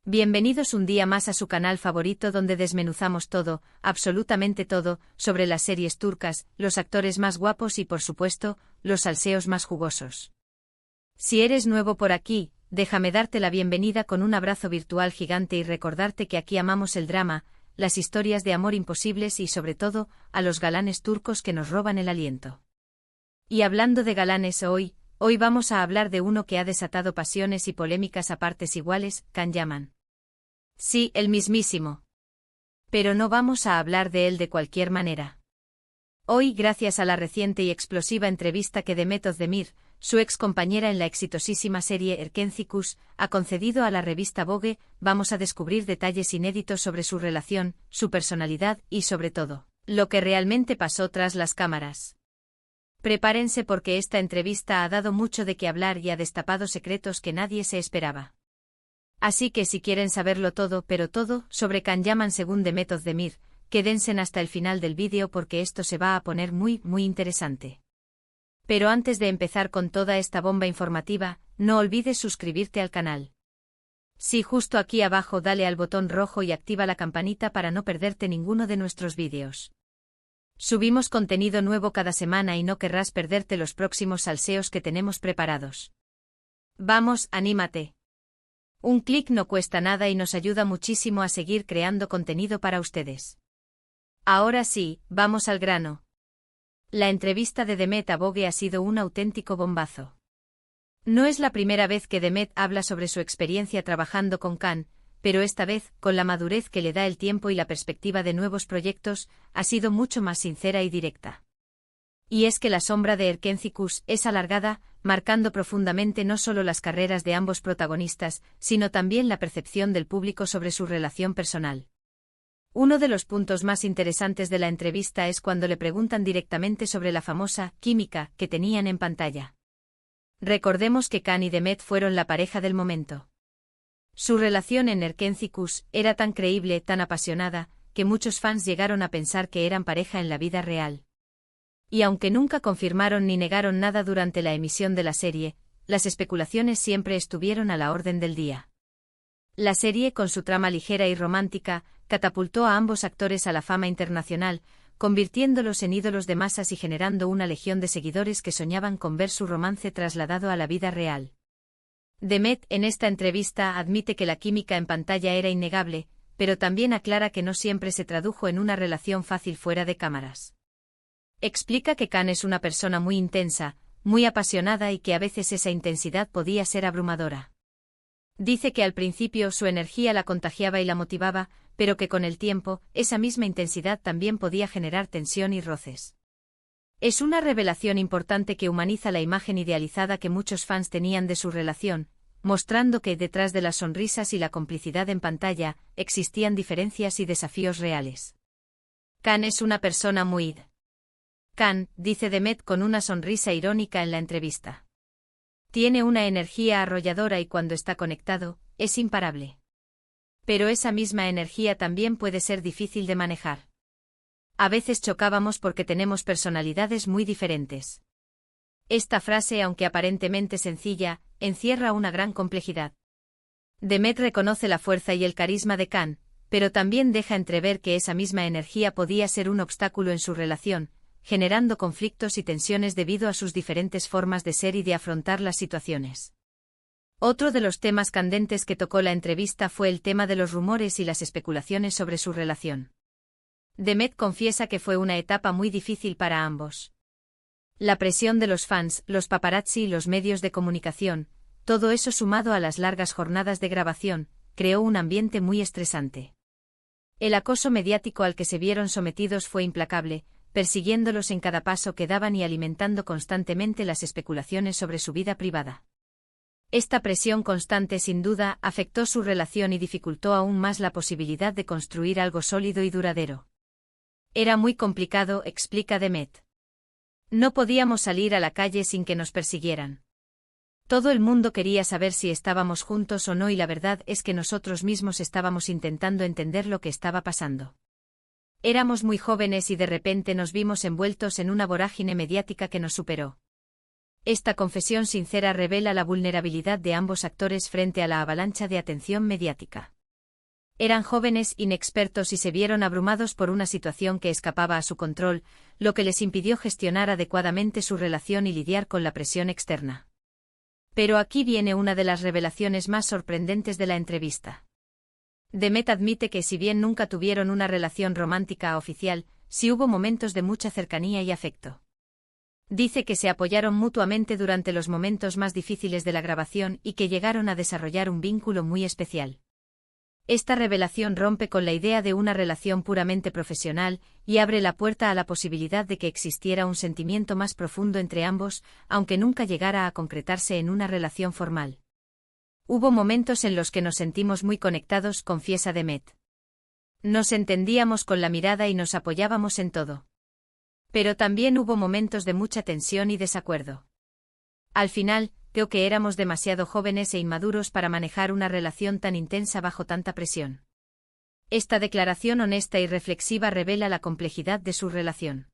Bienvenidos un día más a su canal favorito donde desmenuzamos todo, absolutamente todo, sobre las series turcas, los actores más guapos y por supuesto, los salseos más jugosos. Si eres nuevo por aquí, déjame darte la bienvenida con un abrazo virtual gigante y recordarte que aquí amamos el drama, las historias de amor imposibles y sobre todo, a los galanes turcos que nos roban el aliento. Y hablando de galanes Hoy vamos a hablar de uno que ha desatado pasiones y polémicas a partes iguales, Can Yaman. Sí, el mismísimo. Pero no vamos a hablar de él de cualquier manera. Hoy, gracias a la reciente y explosiva entrevista que Demet Özdemir, su ex compañera en la exitosísima serie Erkenci, ha concedido a la revista Vogue, vamos a descubrir detalles inéditos sobre su relación, su personalidad y sobre todo, lo que realmente pasó tras las cámaras. Prepárense porque esta entrevista ha dado mucho de qué hablar y ha destapado secretos que nadie se esperaba. Así que si quieren saberlo todo, pero todo, sobre Can Yaman según Demet Özdemir, quédense hasta el final del vídeo porque esto se va a poner muy interesante. Pero antes de empezar con toda esta bomba informativa, no olvides suscribirte al canal. Sí, justo aquí abajo dale al botón rojo y activa la campanita para no perderte ninguno de nuestros vídeos. Subimos contenido nuevo cada semana y no querrás perderte los próximos salseos que tenemos preparados. Vamos, anímate. Un clic no cuesta nada y nos ayuda muchísimo a seguir creando contenido para ustedes. Ahora sí, vamos al grano. La entrevista de Demet a Vogue ha sido un auténtico bombazo. No es la primera vez que Demet habla sobre su experiencia trabajando con Can, pero esta vez, con la madurez que le da el tiempo y la perspectiva de nuevos proyectos, ha sido mucho más sincera y directa. Y es que la sombra de Erkenci es alargada, marcando profundamente no solo las carreras de ambos protagonistas, sino también la percepción del público sobre su relación personal. Uno de los puntos más interesantes de la entrevista es cuando le preguntan directamente sobre la famosa química que tenían en pantalla. Recordemos que Can y Demet fueron la pareja del momento. Su relación en Erkenci era tan creíble, tan apasionada, que muchos fans llegaron a pensar que eran pareja en la vida real. Y aunque nunca confirmaron ni negaron nada durante la emisión de la serie, las especulaciones siempre estuvieron a la orden del día. La serie, con su trama ligera y romántica, catapultó a ambos actores a la fama internacional, convirtiéndolos en ídolos de masas y generando una legión de seguidores que soñaban con ver su romance trasladado a la vida real. Demet en esta entrevista admite que la química en pantalla era innegable, pero también aclara que no siempre se tradujo en una relación fácil fuera de cámaras. Explica que Can es una persona muy intensa, muy apasionada y que a veces esa intensidad podía ser abrumadora. Dice que al principio su energía la contagiaba y la motivaba, pero que con el tiempo, esa misma intensidad también podía generar tensión y roces. Es una revelación importante que humaniza la imagen idealizada que muchos fans tenían de su relación, mostrando que detrás de las sonrisas y la complicidad en pantalla, existían diferencias y desafíos reales. Can es una persona muy... Can, dice Demet con una sonrisa irónica en la entrevista. Tiene una energía arrolladora y cuando está conectado, es imparable. Pero esa misma energía también puede ser difícil de manejar. A veces chocábamos porque tenemos personalidades muy diferentes. Esta frase, aunque aparentemente sencilla, encierra una gran complejidad. Demet reconoce la fuerza y el carisma de Can, pero también deja entrever que esa misma energía podía ser un obstáculo en su relación, generando conflictos y tensiones debido a sus diferentes formas de ser y de afrontar las situaciones. Otro de los temas candentes que tocó la entrevista fue el tema de los rumores y las especulaciones sobre su relación. Demet confiesa que fue una etapa muy difícil para ambos. La presión de los fans, los paparazzi y los medios de comunicación, todo eso sumado a las largas jornadas de grabación, creó un ambiente muy estresante. El acoso mediático al que se vieron sometidos fue implacable, persiguiéndolos en cada paso que daban y alimentando constantemente las especulaciones sobre su vida privada. Esta presión constante sin duda afectó su relación y dificultó aún más la posibilidad de construir algo sólido y duradero. Era muy complicado, explica Demet. No podíamos salir a la calle sin que nos persiguieran. Todo el mundo quería saber si estábamos juntos o no y la verdad es que nosotros mismos estábamos intentando entender lo que estaba pasando. Éramos muy jóvenes y de repente nos vimos envueltos en una vorágine mediática que nos superó. Esta confesión sincera revela la vulnerabilidad de ambos actores frente a la avalancha de atención mediática. Eran jóvenes, inexpertos y se vieron abrumados por una situación que escapaba a su control, lo que les impidió gestionar adecuadamente su relación y lidiar con la presión externa. Pero aquí viene una de las revelaciones más sorprendentes de la entrevista. Demet admite que si bien nunca tuvieron una relación romántica oficial, sí hubo momentos de mucha cercanía y afecto. Dice que se apoyaron mutuamente durante los momentos más difíciles de la grabación y que llegaron a desarrollar un vínculo muy especial. Esta revelación rompe con la idea de una relación puramente profesional y abre la puerta a la posibilidad de que existiera un sentimiento más profundo entre ambos, aunque nunca llegara a concretarse en una relación formal. Hubo momentos en los que nos sentimos muy conectados, confiesa Demet. Nos entendíamos con la mirada y nos apoyábamos en todo. Pero también hubo momentos de mucha tensión y desacuerdo. Al final, creo que éramos demasiado jóvenes e inmaduros para manejar una relación tan intensa bajo tanta presión. Esta declaración honesta y reflexiva revela la complejidad de su relación.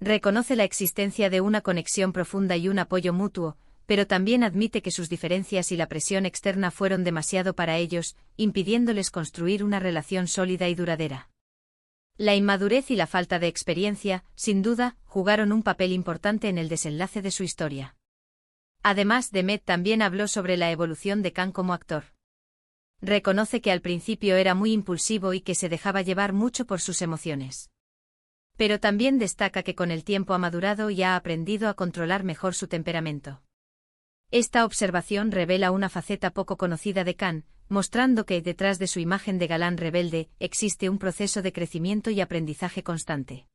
Reconoce la existencia de una conexión profunda y un apoyo mutuo, pero también admite que sus diferencias y la presión externa fueron demasiado para ellos, impidiéndoles construir una relación sólida y duradera. La inmadurez y la falta de experiencia, sin duda, jugaron un papel importante en el desenlace de su historia. Además, Demet también habló sobre la evolución de Can como actor. Reconoce que al principio era muy impulsivo y que se dejaba llevar mucho por sus emociones. Pero también destaca que con el tiempo ha madurado y ha aprendido a controlar mejor su temperamento. Esta observación revela una faceta poco conocida de Can, mostrando que, detrás de su imagen de galán rebelde, existe un proceso de crecimiento y aprendizaje constante.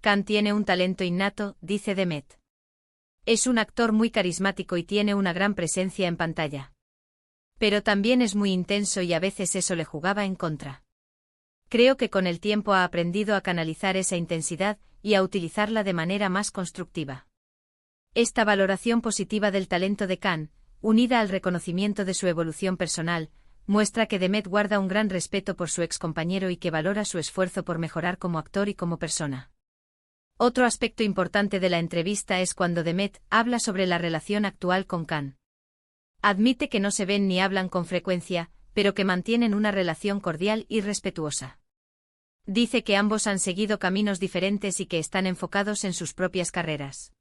Can tiene un talento innato, dice Demet. Es un actor muy carismático y tiene una gran presencia en pantalla. Pero también es muy intenso y a veces eso le jugaba en contra. Creo que con el tiempo ha aprendido a canalizar esa intensidad y a utilizarla de manera más constructiva. Esta valoración positiva del talento de Can, unida al reconocimiento de su evolución personal, muestra que Demet guarda un gran respeto por su excompañero y que valora su esfuerzo por mejorar como actor y como persona. Otro aspecto importante de la entrevista es cuando Demet habla sobre la relación actual con Can. Admite que no se ven ni hablan con frecuencia, pero que mantienen una relación cordial y respetuosa. Dice que ambos han seguido caminos diferentes y que están enfocados en sus propias carreras.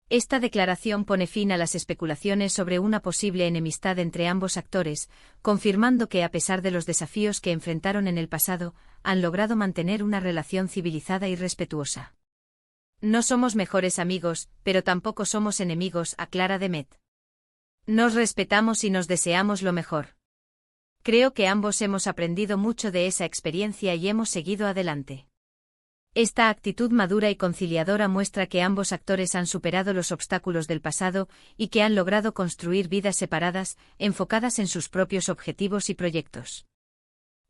Esta declaración pone fin a las especulaciones sobre una posible enemistad entre ambos actores, confirmando que a pesar de los desafíos que enfrentaron en el pasado, han logrado mantener una relación civilizada y respetuosa. No somos mejores amigos, pero tampoco somos enemigos, aclara Demet. Nos respetamos y nos deseamos lo mejor. Creo que ambos hemos aprendido mucho de esa experiencia y hemos seguido adelante. Esta actitud madura y conciliadora muestra que ambos actores han superado los obstáculos del pasado y que han logrado construir vidas separadas, enfocadas en sus propios objetivos y proyectos.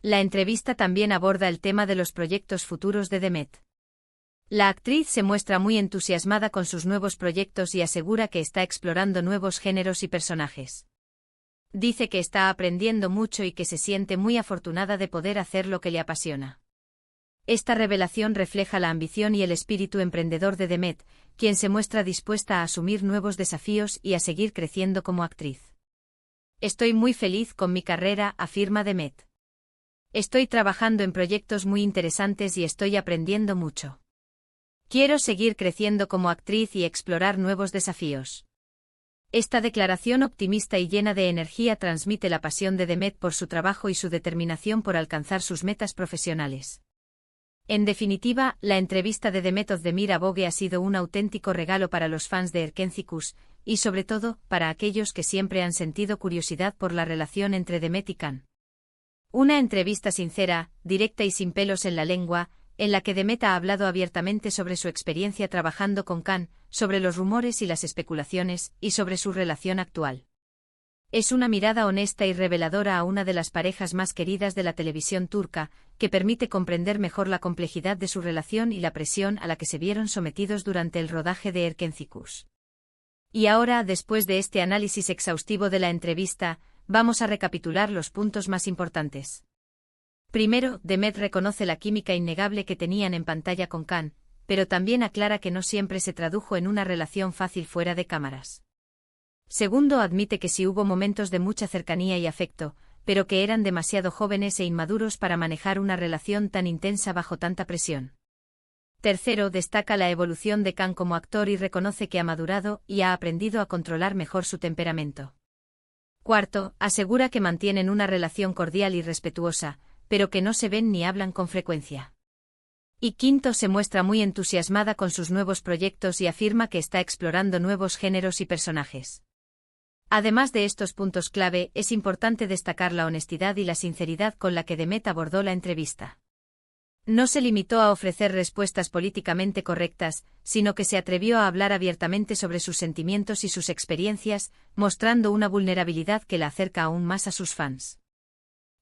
La entrevista también aborda el tema de los proyectos futuros de Demet. La actriz se muestra muy entusiasmada con sus nuevos proyectos y asegura que está explorando nuevos géneros y personajes. Dice que está aprendiendo mucho y que se siente muy afortunada de poder hacer lo que le apasiona. Esta revelación refleja la ambición y el espíritu emprendedor de Demet, quien se muestra dispuesta a asumir nuevos desafíos y a seguir creciendo como actriz. Estoy muy feliz con mi carrera, afirma Demet. Estoy trabajando en proyectos muy interesantes y estoy aprendiendo mucho. Quiero seguir creciendo como actriz y explorar nuevos desafíos. Esta declaración optimista y llena de energía transmite la pasión de Demet por su trabajo y su determinación por alcanzar sus metas profesionales. En definitiva, la entrevista de Demet Özdemir a Vogue ha sido un auténtico regalo para los fans de Erkenzikuş, y sobre todo, para aquellos que siempre han sentido curiosidad por la relación entre Demet y Can. Una entrevista sincera, directa y sin pelos en la lengua, en la que Demet ha hablado abiertamente sobre su experiencia trabajando con Can, sobre los rumores y las especulaciones, y sobre su relación actual. Es una mirada honesta y reveladora a una de las parejas más queridas de la televisión turca, que permite comprender mejor la complejidad de su relación y la presión a la que se vieron sometidos durante el rodaje de Erkenzikuş. Y ahora, después de este análisis exhaustivo de la entrevista, vamos a recapitular los puntos más importantes. Primero, Demet reconoce la química innegable que tenían en pantalla con Can, pero también aclara que no siempre se tradujo en una relación fácil fuera de cámaras. Segundo, admite que sí hubo momentos de mucha cercanía y afecto, pero que eran demasiado jóvenes e inmaduros para manejar una relación tan intensa bajo tanta presión. Tercero, destaca la evolución de Kang como actor y reconoce que ha madurado y ha aprendido a controlar mejor su temperamento. Cuarto, asegura que mantienen una relación cordial y respetuosa, pero que no se ven ni hablan con frecuencia. Y quinto, se muestra muy entusiasmada con sus nuevos proyectos y afirma que está explorando nuevos géneros y personajes. Además de estos puntos clave, es importante destacar la honestidad y la sinceridad con la que Demet abordó la entrevista. No se limitó a ofrecer respuestas políticamente correctas, sino que se atrevió a hablar abiertamente sobre sus sentimientos y sus experiencias, mostrando una vulnerabilidad que la acerca aún más a sus fans.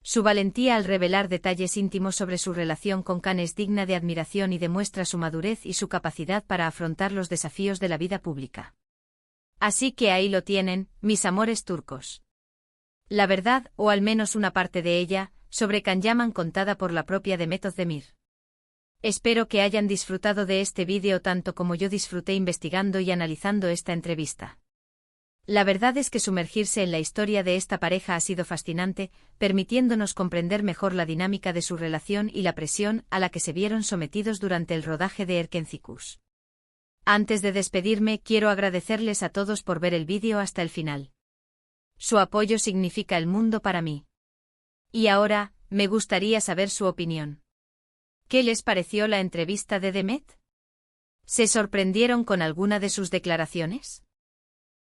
Su valentía al revelar detalles íntimos sobre su relación con Kang es digna de admiración y demuestra su madurez y su capacidad para afrontar los desafíos de la vida pública. Así que ahí lo tienen, mis amores turcos. La verdad, o al menos una parte de ella, sobre Can Yaman contada por la propia Demet Özdemir. Espero que hayan disfrutado de este vídeo tanto como yo disfruté investigando y analizando esta entrevista. La verdad es que sumergirse en la historia de esta pareja ha sido fascinante, permitiéndonos comprender mejor la dinámica de su relación y la presión a la que se vieron sometidos durante el rodaje de Erkencikus. Antes de despedirme, quiero agradecerles a todos por ver el vídeo hasta el final. Su apoyo significa el mundo para mí. Y ahora, me gustaría saber su opinión. ¿Qué les pareció la entrevista de Demet? ¿Se sorprendieron con alguna de sus declaraciones?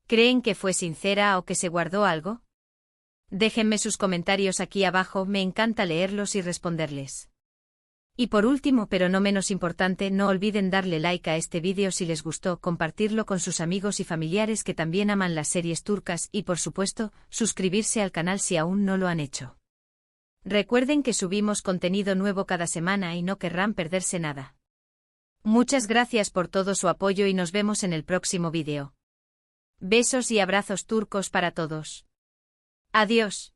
¿Creen que fue sincera o que se guardó algo? Déjenme sus comentarios aquí abajo, me encanta leerlos y responderles. Y por último, pero no menos importante, no olviden darle like a este vídeo si les gustó, compartirlo con sus amigos y familiares que también aman las series turcas y, por supuesto, suscribirse al canal si aún no lo han hecho. Recuerden que subimos contenido nuevo cada semana y no querrán perderse nada. Muchas gracias por todo su apoyo y nos vemos en el próximo vídeo. Besos y abrazos turcos para todos. Adiós.